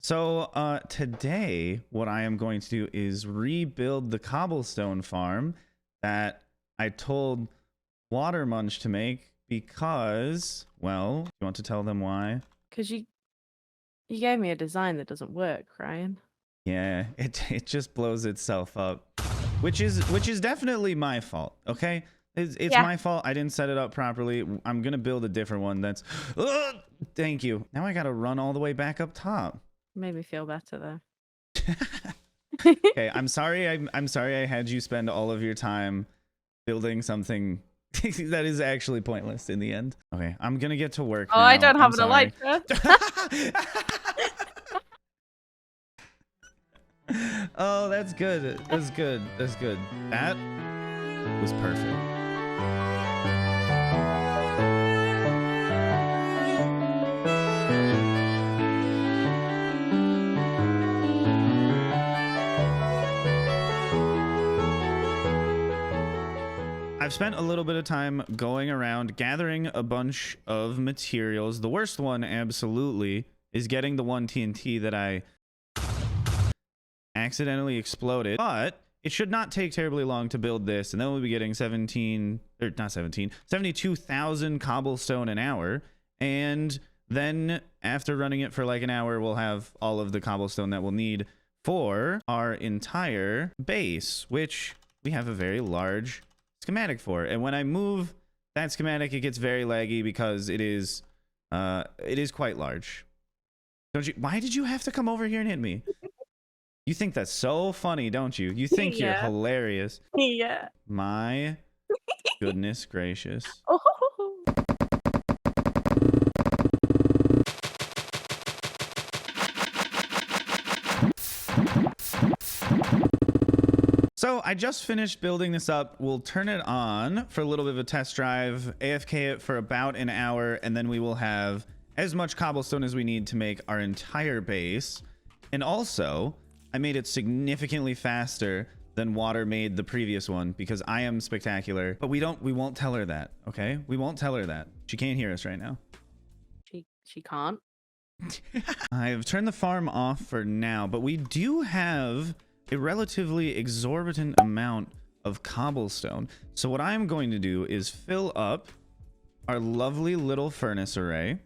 So today what I am going to do is rebuild the cobblestone farm that I told Watermunch to make because, well, you want to tell them why? Because you gave me a design that doesn't work, Ryan. Yeah, it just blows itself up, which is definitely my fault. Okay, it's Yeah. my fault. I didn't set it up properly. I'm gonna build a different one. That's thank you. Now I gotta run all the way back up top. Made me feel better though. Okay, I'm sorry. I'm sorry I had you spend all of your time building something that is actually pointless in the end. Okay, I'm gonna get to work. Oh, now. I don't have I'm an sorry. Oh, that's good. That's good. That's good. That was perfect. I've spent a little bit of time going around gathering a bunch of materials. The worst one, absolutely, is getting the one TNT that I accidentally exploded. But it should not take terribly long to build this, and then we'll be getting 72,000 cobblestone an hour. And then after running it for like an hour, we'll have all of the cobblestone that we'll need for our entire base, which we have a very large schematic for. And when I move that schematic, it gets very laggy because it is quite large. Don't you? Why did you have to come over here and hit me? You think that's so funny, don't you? You think you're hilarious. Yeah. My goodness gracious. Oh. So I just finished building this up. We'll turn it on for a little bit of a test drive, AFK it for about an hour, and then we will have as much cobblestone as we need to make our entire base. And also, I made it significantly faster than Water made the previous one because I am spectacular. But we won't tell her that, okay? We won't tell her that. She can't hear us right now. She can't. I've turned the farm off for now, but we do have a relatively exorbitant amount of cobblestone. So what I'm going to do is fill up our lovely little furnace array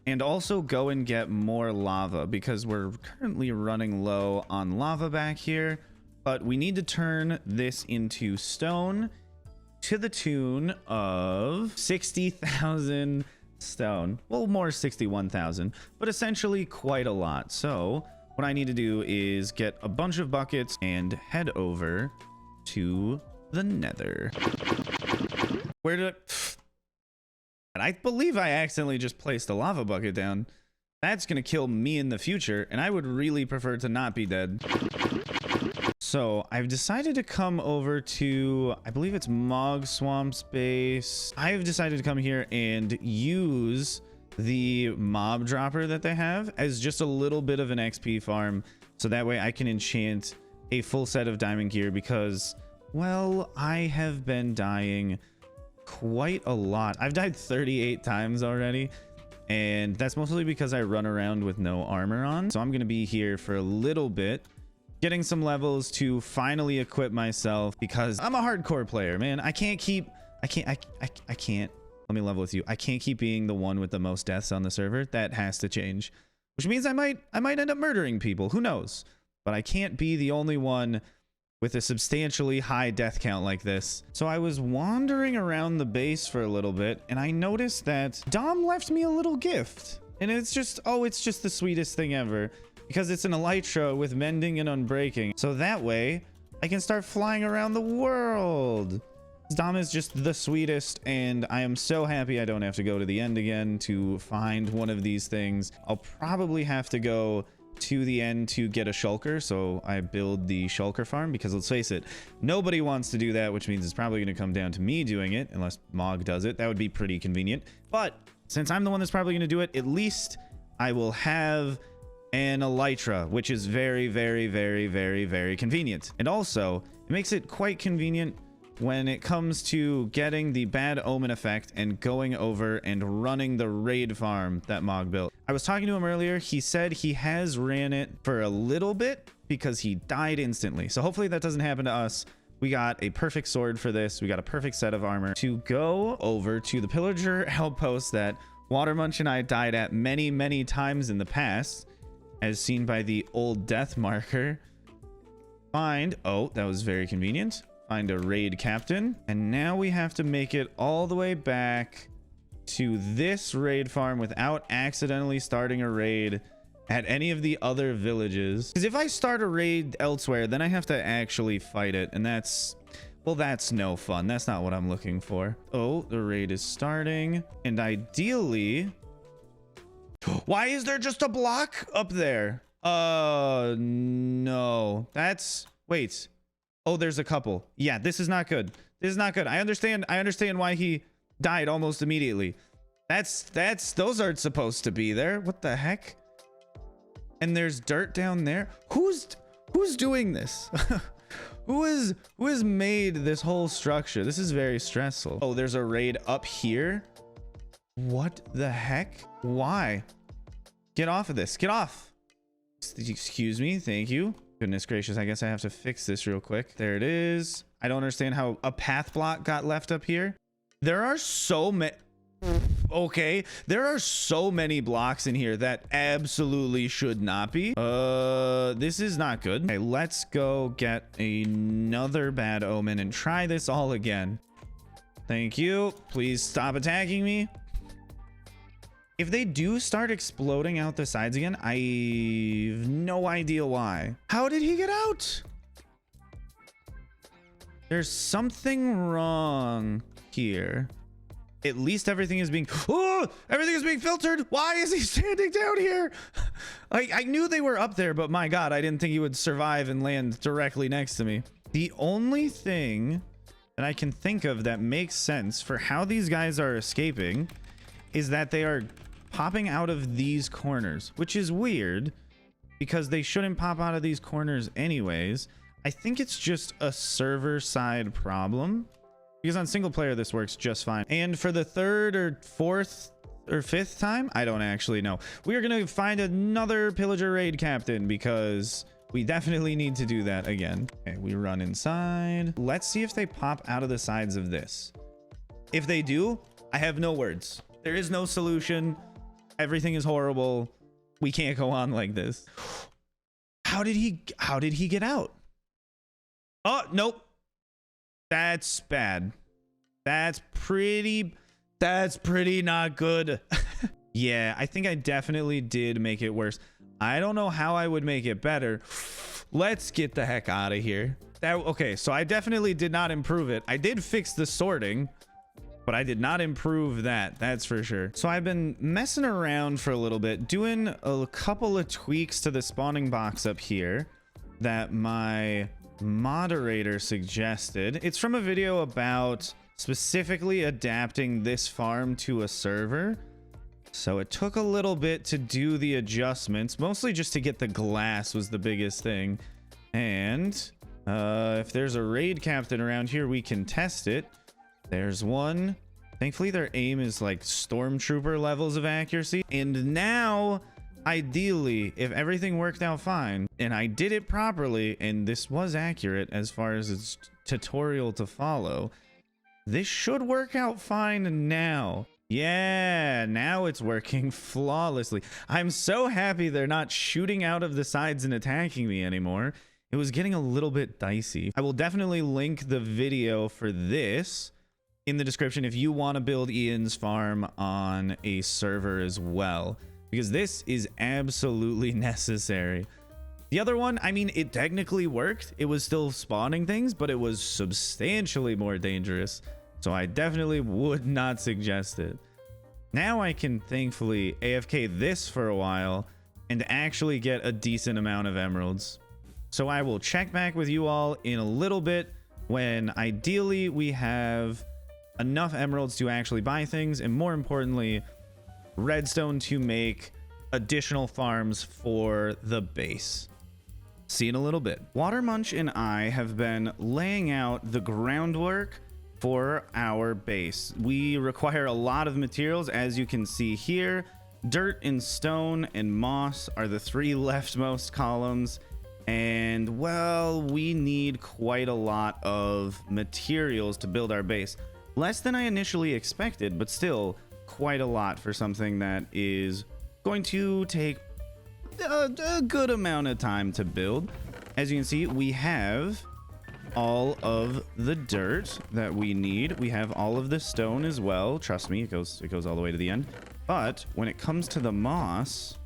and also go and get more lava because we're currently running low on lava back here, but we need to turn this into stone to the tune of 60,000 stone. Well, more 61,000, but essentially quite a lot. So what I need to do is get a bunch of buckets and head over to the nether. Where did I believe I accidentally just placed a lava bucket down. That's gonna kill me in the future, and I would really prefer to not be dead. So I've decided to come over to, I believe it's Mog Swamp's base. I've decided to come here and use the mob dropper that they have as just a little bit of an XP farm, so that way I can enchant a full set of diamond gear because, well, I have been dying quite a lot. I've died 38 times already, and that's mostly because I run around with no armor on. So I'm gonna be here for a little bit, getting some levels to finally equip myself because I'm a hardcore player, man. I can't let me level with you. I can't keep being the one with the most deaths on the server. That has to change, which means I might end up murdering people. Who knows? But I can't be the only one with a substantially high death count like this. So I was wandering around the base for a little bit, and I noticed that Dom left me a little gift. And it's just, oh, it's just the sweetest thing ever because it's an elytra with mending and unbreaking. So that way I can start flying around the world. Dom is just the sweetest, and I am so happy I don't have to go to the end again to find one of these things. I'll probably have to go to the end to get a shulker, so I build the shulker farm because let's face it, nobody wants to do that, which means it's probably going to come down to me doing it unless Mog does it. That would be pretty convenient, but since I'm the one that's probably going to do it, at least I will have an elytra, which is very, very, very, very, very convenient. And also, it makes it quite convenient when it comes to getting the bad omen effect and going over and running the raid farm that Mog built. I was talking to him earlier. He said he has ran it for a little bit because he died instantly. So hopefully that doesn't happen to us. We got a perfect sword for this. We got a perfect set of armor to go over to the pillager outpost that Watermunch and I died at many, many times in the past, as seen by the old death marker. Find, oh, that was very convenient. Find a raid captain. And now we have to make it all the way back to this raid farm without accidentally starting a raid at any of the other villages. Because if I start a raid elsewhere, then I have to actually fight it. And that's, well, that's no fun. That's not what I'm looking for. Oh, the raid is starting. And ideally, why is there just a block up there? No, that's, wait. Oh, there's a couple. Yeah, this is not good. This is not good. I understand why he died almost immediately. Those aren't supposed to be there. What the heck? And there's dirt down there. Who's doing this? who has made this whole structure? This is very stressful. Oh, there's a raid up here. What the heck? Why? Get off of this. Get off. Excuse me. Thank you. Goodness gracious. I guess I have to fix this real quick. There it is. I don't understand how a path block got left up here. There are so many. Okay, there are so many blocks in here that absolutely should not be. This is not good. Okay, let's go get another bad omen and try this all again. Thank you. Please stop attacking me. If they do start exploding out the sides again, I've no idea why. How did he get out? There's something wrong here. At least everything is being, oh, everything is being filtered. Why is he standing down here? I knew they were up there, but my God, I didn't think he would survive and land directly next to me. The only thing that I can think of that makes sense for how these guys are escaping is that they are popping out of these corners, which is weird because they shouldn't pop out of these corners anyways. I think it's just a server side problem. Because on single player, this works just fine. And for the third or fourth or fifth time, I don't actually know. We are going to find another pillager raid captain because we definitely need to do that again. Okay, we run inside. Let's see if they pop out of the sides of this. If they do, I have no words. There is no solution. Everything is horrible. We can't go on like this. How did he get out? Oh, nope. That's bad. That's pretty not good. Yeah, I think I definitely did make it worse. I don't know how I would make it better. Let's get the heck out of here. Okay, so I definitely did not improve it. I did fix the sorting, but I did not improve that. That's for sure. So I've been messing around for a little bit, doing a couple of tweaks to the spawning box up here that my moderator suggested. It's from a video about specifically adapting this farm to a server. So it took a little bit to do the adjustments, mostly just to get the glass was the biggest thing. And if there's a raid captain around here, we can test it. There's one. Thankfully their aim is like stormtrooper levels of accuracy. And now ideally, if everything worked out fine and I did it properly and this was accurate as far as its tutorial to follow, this should work out fine now. Yeah, now it's working flawlessly. I'm so happy they're not shooting out of the sides and attacking me anymore. It was getting a little bit dicey. I will definitely link the video for this in the description if you want to build Ian's farm on a server as well, because this is absolutely necessary. The other one, I mean, it technically worked. It was still spawning things, but it was substantially more dangerous. So I definitely would not suggest it. Now I can thankfully AFK this for a while and actually get a decent amount of emeralds. So I will check back with you all in a little bit when ideally we have enough emeralds to actually buy things, and more importantly, redstone to make additional farms for the base. See in a little bit. Watermunch and I have been laying out the groundwork for our base. We require a lot of materials, as you can see here. dirt and stone and moss are the 3 leftmost columns. And well, we need quite a lot of materials to build our base. Less than I initially expected, but still quite a lot for something that is going to take a good amount of time to build. As you can see, we have all of the dirt that we need. We have all of the stone as well. Trust me, it goes all the way to the end. But when it comes to the moss,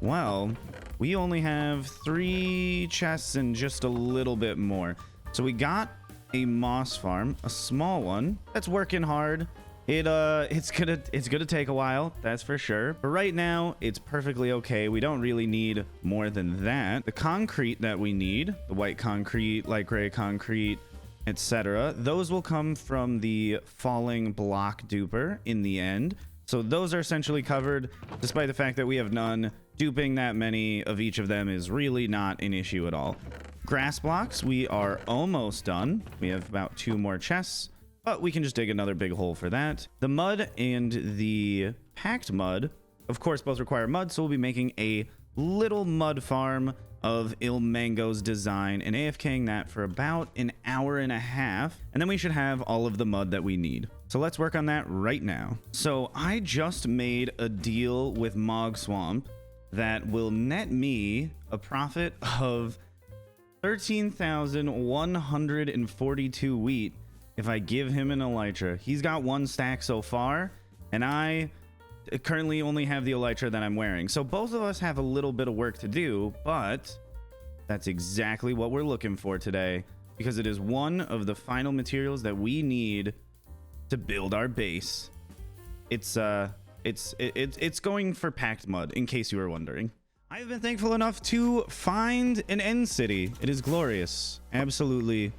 well, we only have 3 chests and just a little bit more. So we got a moss farm, a small one that's working hard. It's gonna take a while, that's for sure, but right now it's perfectly okay. We don't really need more than that. The concrete that we need, the white concrete, light gray concrete, etc., those will come from the falling block duper in the end. So those are essentially covered, despite the fact that we have none. Duping that many of each of them is really not an issue at all. Grass blocks, we are almost done. We have about 2 more chests, but we can just dig another big hole for that. The mud and the packed mud, of course, both require mud, so we'll be making a little mud farm of Ilmango's design and AFKing that for about an hour and a half, and then we should have all of the mud that we need. So let's work on that right now. So I just made a deal with Mog Swamp that will net me a profit of 13,142 wheat if I give him an elytra. He's got 1 stack so far, and I currently only have the elytra that I'm wearing. So both of us have a little bit of work to do, but that's exactly what we're looking for today, because it is one of the final materials that we need to build our base. It's going for packed mud, in case you were wondering. I've been thankful enough to find an end city. It is glorious. Absolutely,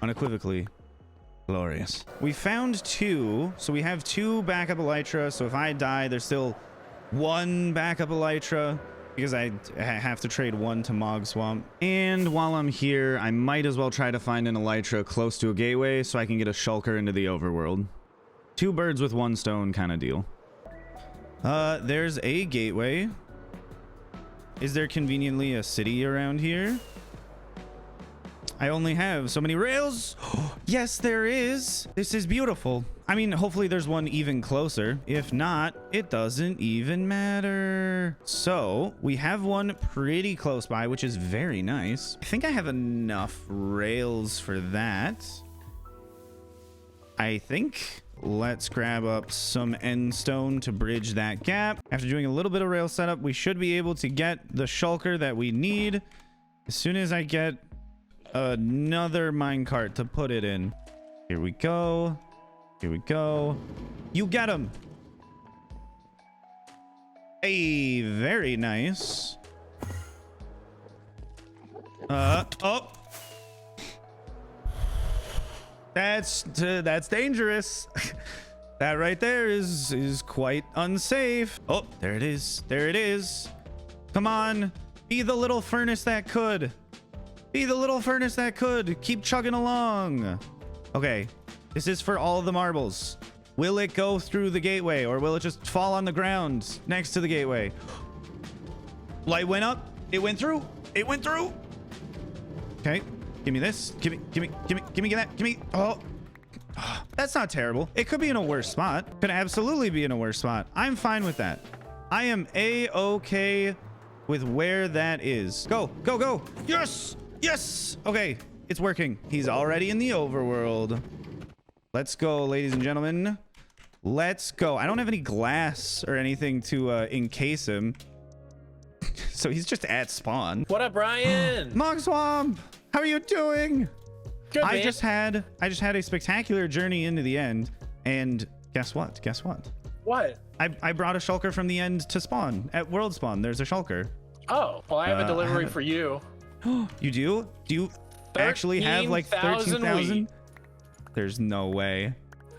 unequivocally glorious. We found 2, so we have 2 backup elytra. So if I die, there's still 1 backup elytra, because I have to trade 1 to Mog Swamp. And while I'm here, I might as well try to find an elytra close to a gateway so I can get a shulker into the overworld. 2 birds with 1 stone kind of deal. There's a gateway. Is there conveniently a city around here? I only have so many rails. Yes, there is. This is beautiful. I mean, hopefully there's one even closer. If not, it doesn't even matter. So we have one pretty close by, which is very nice. I think I have enough rails for that. I think. Let's grab up some end stone to bridge that gap. After doing a little bit of rail setup, we should be able to get the shulker that we need as soon as I get another minecart to put it in. Here we go. Here we go. You get him. Hey, very nice. Oh. That's dangerous. That right there is quite unsafe. Oh, there it is. There it is. Come on. Be the little furnace that could. Be the little furnace that could. Keep chugging along. Okay. This is for all the marbles. Will it go through the gateway, or will it just fall on the ground next to the gateway? Light went up. It went through. It went through. Okay. Give me this. Give me that. Give me. Oh. That's not terrible. It could be in a worse spot. Could absolutely be in a worse spot. I'm fine with that. I am A-okay with where that is. Go, go, go. Yes. Yes. Okay. It's working. He's already in the overworld. Let's go, ladies and gentlemen. Let's go. I don't have any glass or anything to encase him. So he's just at spawn. What up, Brian? Mog Swamp. How are you doing? Good, man. I just had a spectacular journey into the end, and guess what? Guess what? What? I brought a shulker from the end to spawn at world spawn. There's a shulker. Oh, well, I have a delivery for you. You do? Do you actually have like 13,000? There's no way.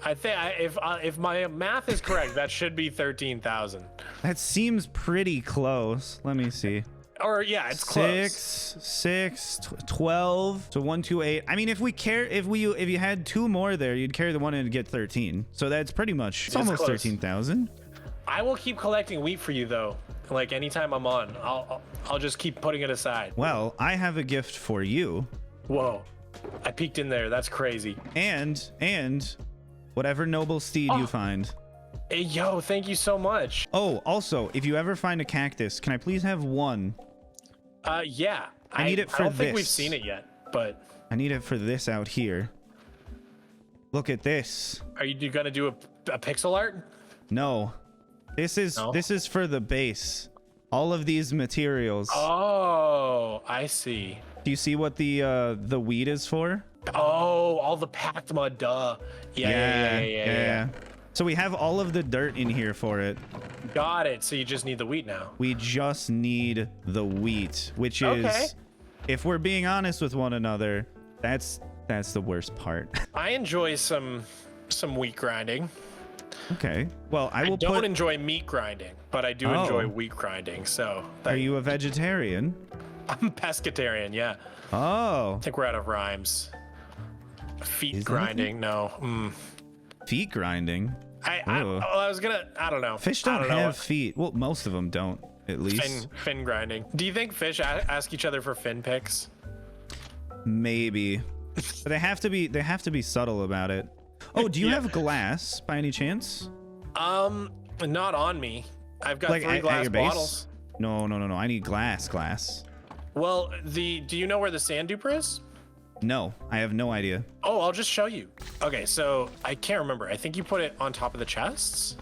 I think if my math is correct, that should be 13,000. That seems pretty close. Let me see. Or yeah, it's close. 12. So 128. I mean, if you had 2 more there, you'd carry the one and get 13. So that's pretty much. It's almost 13,000. I will keep collecting wheat for you though. Like anytime I'm on, I'll just keep putting it aside. Well, I have a gift for you. Whoa, I peeked in there. That's crazy. And whatever noble steed you find. Hey, yo, thank you so much. Oh, also, if you ever find a cactus, can I please have one? Yeah. I need it for I don't think this. we've seen it yet, but I need it for this out here. Look at this. are you gonna do a pixel art? No. This is for the base. All of these materials. Oh, I see. Do you see what the weed is for? Oh, all the packed mud, duh. Yeah. So we have all of the dirt in here for it. Got it. So you just need the wheat now. We just need the wheat, which is, Okay. if we're being honest with one another, that's the worst part. I enjoy some wheat grinding. Okay. Well, I I will don't put. enjoy meat grinding, but I do enjoy wheat grinding. So Are you a vegetarian? I'm pescatarian. Yeah. Oh. I think we're out of rhymes. Feet Is that grinding. No. Feet grinding. I was gonna. I don't know. Fish I don't know. have feet. Well, most of them don't, at least. Fin grinding. Do you think fish ask each other for fin pics? Maybe. But they have to be subtle about it. Oh, do you have glass by any chance? Not on me. I've got Like 3 at glass your base? bottles. No. I need glass. Well, do you know where the sand duper is? No, I have no idea. Oh, I'll just show you. Okay, so I can't remember. I think you put it on top of the chests.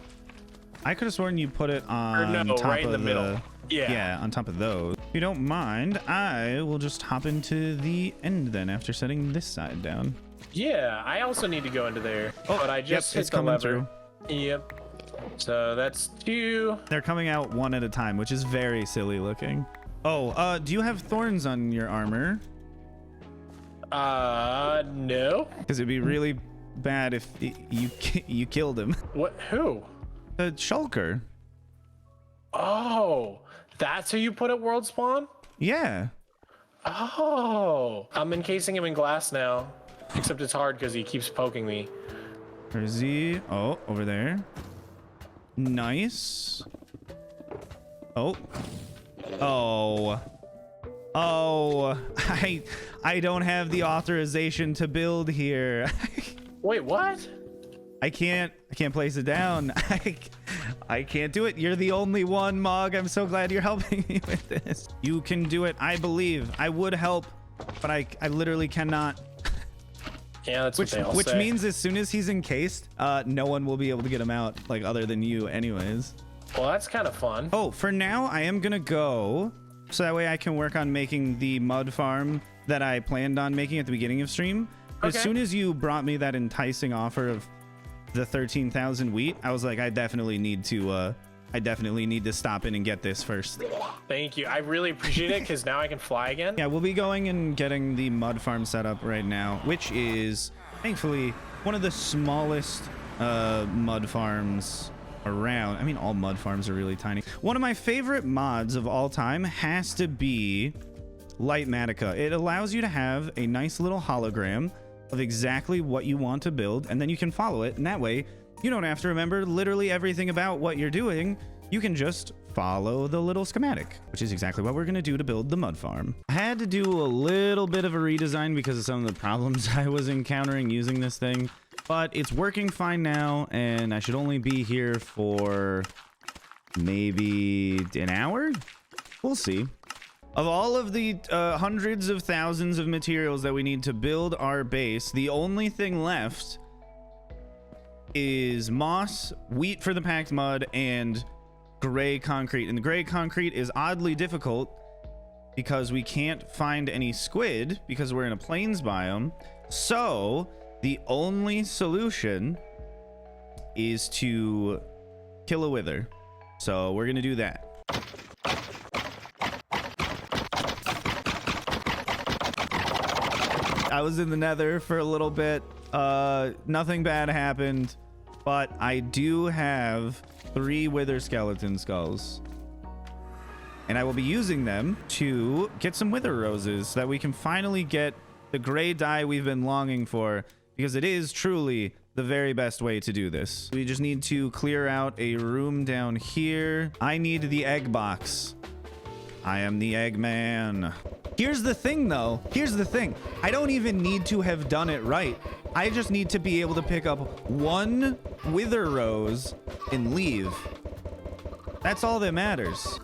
I could have sworn you put it on no, top right in of the middle. Yeah. Yeah, on top of those. If you don't mind, I will just hop into the end then after setting this side down. Yeah, I also need to go into there. Oh, but I just yep, hit it's the coming lever. Yep. So that's 2. They're coming out one at a time, which is very silly looking. Oh, do you have thorns on your armor? No. Because it'd be really bad if you killed him. What? Who? The shulker. Oh, that's who you put at world spawn? Yeah. Oh, I'm encasing him in glass now. Except it's hard because he keeps poking me. Where is he? Oh, over there. Nice. Oh. I don't have the authorization to build here. Wait, what? I can't place it down. I can't do it. You're the only one, Mog. I'm so glad you're helping me with this. You can do it. I believe. I would help, but I literally cannot. Yeah, that's what they all Which say. means as soon as he's encased, no one will be able to get him out, like other than you anyways. Well, that's kind of fun. Oh, for now, I am gonna go so that way I can work on making the mud farm that I planned on making at the beginning of stream. As Okay. soon as you brought me that enticing offer of the 13,000 wheat, I was like, I definitely need to stop in and get this first. Thank you. I really appreciate it because now I can fly again. Yeah, we'll be going and getting the mud farm set up right now, which is thankfully one of the smallest mud farms around. I mean, all mud farms are really tiny. One of my favorite mods of all time has to be Lightmatica. It allows you to have a nice little hologram of exactly what you want to build, and then you can follow it, and that way you don't have to remember literally everything about what you're doing. You can just follow the little schematic, which is exactly what we're going to do to build the mud farm. I had to do a little bit of a redesign because of some of the problems I was encountering using this thing, but it's working fine now, and I should only be here for maybe an hour? We'll see. Of all of the hundreds of thousands of materials that we need to build our base, the only thing left is moss, wheat for the packed mud, and gray concrete. And the gray concrete is oddly difficult because we can't find any squid because we're in a plains biome. So the only solution is to kill a wither. So we're gonna do that. I was in the nether for a little bit. Nothing bad happened, but I do have 3 wither skeleton skulls. And I will be using them to get some wither roses so that we can finally get the gray dye we've been longing for, because it is truly the very best way to do this. We just need to clear out a room down here. I need the egg box. I am the egg man. Here's the thing, though. Here's the thing. I don't even need to have done it right. I just need to be able to pick up one wither rose and leave. That's all that matters.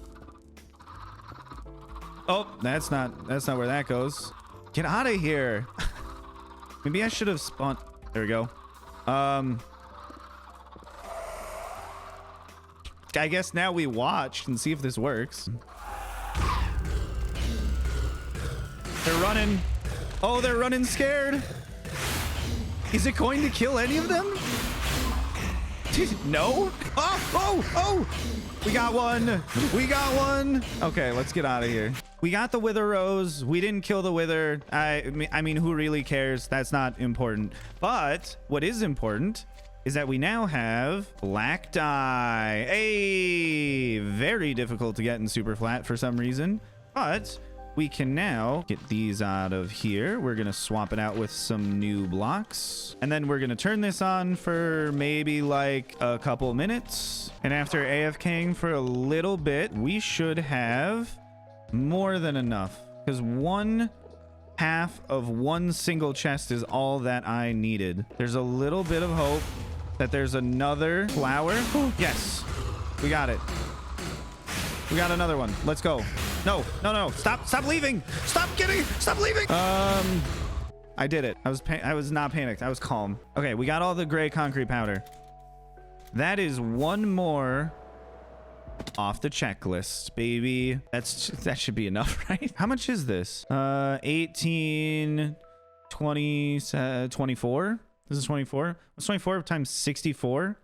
Oh, that's not where that goes. Get out of here. Maybe I should have spawned. There we go. I guess now we watch and see if this works. They're running. Oh, they're running scared. Is it going to kill any of them? No? Oh! We got one. We got one. Okay, let's get out of here. We got the wither rose. We didn't kill the wither. I mean, who really cares? That's not important. But what is important is that we now have black dye. Hey, very difficult to get in Superflat for some reason. But we can now get these out of here. We're going to swap it out with some new blocks. And then we're going to turn this on for maybe like a couple minutes. And after AFKing for a little bit, we should have more than enough. Because 1/2 of one single chest is all that I needed. There's a little bit of hope that there's another flower. Yes, we got it. We got another one. Let's go. No. Stop leaving. Stop leaving. I did it. I was not panicked. I was calm. Okay, we got all the gray concrete powder. That is one more off the checklist, baby. That should be enough, right? How much is this? 18, 20, 24. This is 24. What's 24 times 64?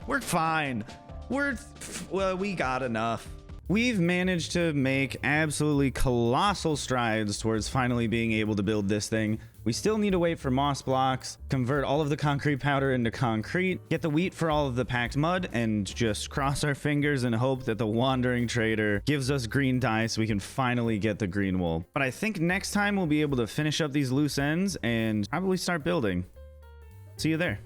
We're fine. Well, we got enough. We've managed to make absolutely colossal strides towards finally being able to build this thing. We still need to wait for moss blocks, convert all of the concrete powder into concrete, get the wheat for all of the packed mud, and just cross our fingers and hope that the wandering trader gives us green dye so we can finally get the green wool. But I think next time we'll be able to finish up these loose ends and probably start building. See you there.